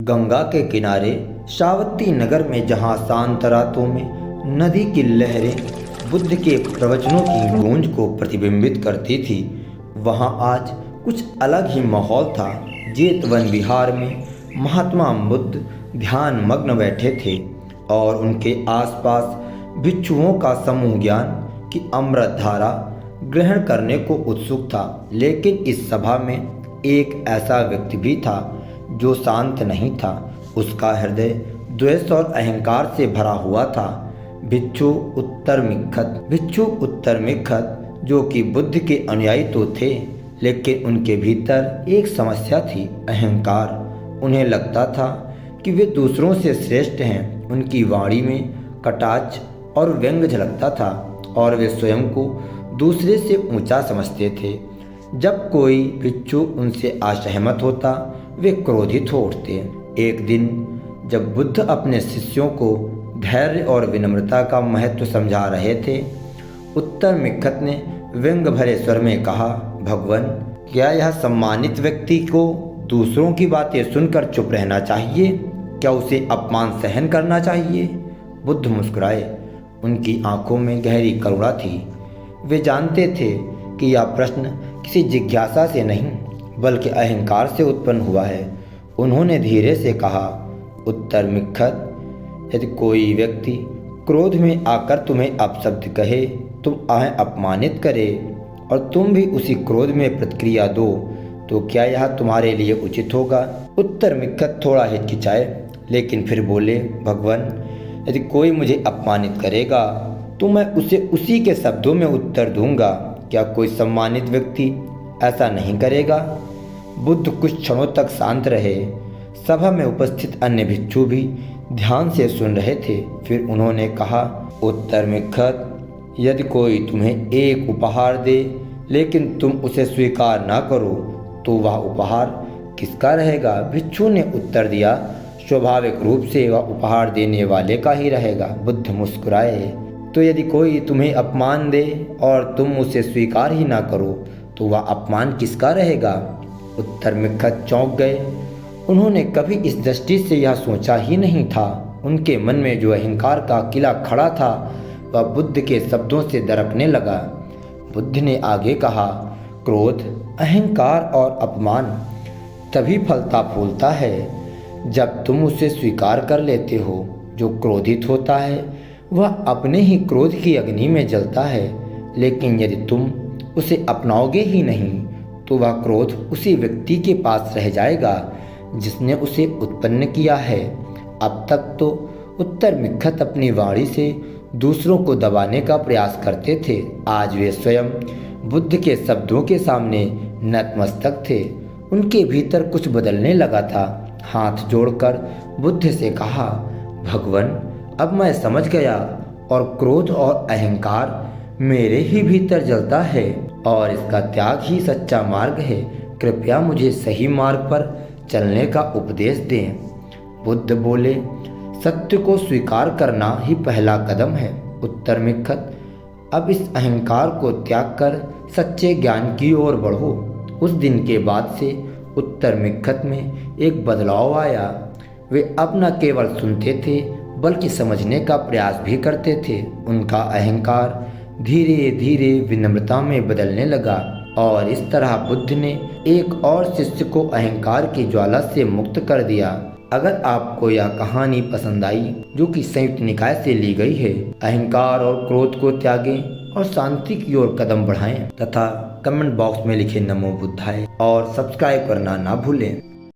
गंगा के किनारे सावती नगर में जहाँ शांत रातों में नदी की लहरें बुद्ध के प्रवचनों की गूंज को प्रतिबिंबित करती थी, वहाँ आज कुछ अलग ही माहौल था। जेतवन विहार में महात्मा बुद्ध ध्यान मग्न बैठे थे और उनके आसपास भिक्षुओं का समूह ज्ञान की अमृत धारा ग्रहण करने को उत्सुक था। लेकिन इस सभा में एक ऐसा व्यक्ति भी था जो शांत नहीं था। उसका हृदय द्वेष और अहंकार से भरा हुआ था। भिक्षु उत्तर मिखत जो कि बुद्ध के अनुयायी तो थे, लेकिन उनके भीतर एक समस्या थी, अहंकार। उन्हें लगता था कि वे दूसरों से श्रेष्ठ हैं। उनकी वाणी में कटाक्ष और व्यंग झलकता था और वे स्वयं को दूसरे से ऊंचा समझते थे। जब कोई भिक्षु उनसे असहमत होता, वे क्रोधित हो उठते। एक दिन जब बुद्ध अपने शिष्यों को धैर्य और विनम्रता का महत्व समझा रहे थे, उत्तर मिखत ने व्यंग भरे स्वर में कहा, भगवान, क्या यह सम्मानित व्यक्ति को दूसरों की बातें सुनकर चुप रहना चाहिए? क्या उसे अपमान सहन करना चाहिए? बुद्ध मुस्कुराए। उनकी आंखों में गहरी करुणा थी। वे जानते थे कि यह प्रश्न किसी जिज्ञासा से नहीं बल्कि अहंकार से उत्पन्न हुआ है। उन्होंने धीरे से कहा, उत्तर मिखत, यदि कोई व्यक्ति क्रोध में आकर तुम्हें अपशब्द कहे, तुम अपमानित करे और तुम भी उसी क्रोध में प्रतिक्रिया दो, तो क्या यह तुम्हारे लिए उचित होगा? उत्तर मिखत थोड़ा हिचकिचाए, लेकिन फिर बोले, भगवान, यदि कोई मुझे अपमानित करेगा तो मैं उसे उसी के शब्दों में उत्तर दूंगा। क्या कोई सम्मानित व्यक्ति ऐसा नहीं करेगा? बुद्ध कुछ क्षणों तक शांत रहे। सभा में उपस्थित अन्य भिक्षु भी ध्यान से सुन रहे थे। फिर उन्होंने कहा, उत्तर मिखत, यदि कोई तुम्हें एक उपहार दे लेकिन तुम उसे स्वीकार ना करो, तो वह उपहार किसका रहेगा? भिक्षु ने उत्तर दिया, स्वाभाविक रूप से वह उपहार देने वाले का ही रहेगा। बुद्ध मुस्कुराए। तो यदि कोई तुम्हें अपमान दे और तुम उसे स्वीकार ही ना करो, तो वह अपमान किसका रहेगा? उत्तर मिखत चौंक गए। उन्होंने कभी इस दृष्टि से यह सोचा ही नहीं था। उनके मन में जो अहंकार का किला खड़ा था, वह बुद्ध के शब्दों से दरकने लगा। बुद्ध ने आगे कहा, क्रोध, अहंकार और अपमान तभी फलता फूलता है जब तुम उसे स्वीकार कर लेते हो। जो क्रोधित होता है वह अपने ही क्रोध की अग्नि में जलता है, लेकिन यदि तुम उसे अपनाओगे ही नहीं तो वह क्रोध उसी व्यक्ति के पास रह जाएगा जिसने उसे उत्पन्न किया है। अब तक तो उत्तर मिखत अपनी वाणी से दूसरों को दबाने का प्रयास करते थे। आज वे स्वयं बुद्ध के शब्दों के सामने नतमस्तक थे। उनके भीतर कुछ बदलने लगा था। हाथ जोड़कर बुद्ध से कहा, भगवान, अब मैं समझ गया और क्रोध और अहंकार मेरे ही भीतर जलता है और इसका त्याग ही सच्चा मार्ग है। कृपया मुझे सही मार्ग पर चलने का उपदेश दें। बुद्ध बोले, सत्य को स्वीकार करना ही पहला कदम है। उत्तर मिखत, अब इस अहंकार को त्याग कर सच्चे ज्ञान की ओर बढ़ो। उस दिन के बाद से उत्तर मिखत में एक बदलाव आया। वे अब न केवल सुनते थे बल्कि समझने का प्रयास भी करते थे। उनका अहंकार धीरे धीरे विनम्रता में बदलने लगा और इस तरह बुद्ध ने एक और शिष्य को अहंकार की ज्वाला से मुक्त कर दिया। अगर आपको यह कहानी पसंद आई, जो कि संयुक्त निकाय से ली गई है, अहंकार और क्रोध को त्यागें और शांति की ओर कदम बढ़ाएं तथा कमेंट बॉक्स में लिखे नमो बुद्धाय और सब्सक्राइब करना ना भूलें।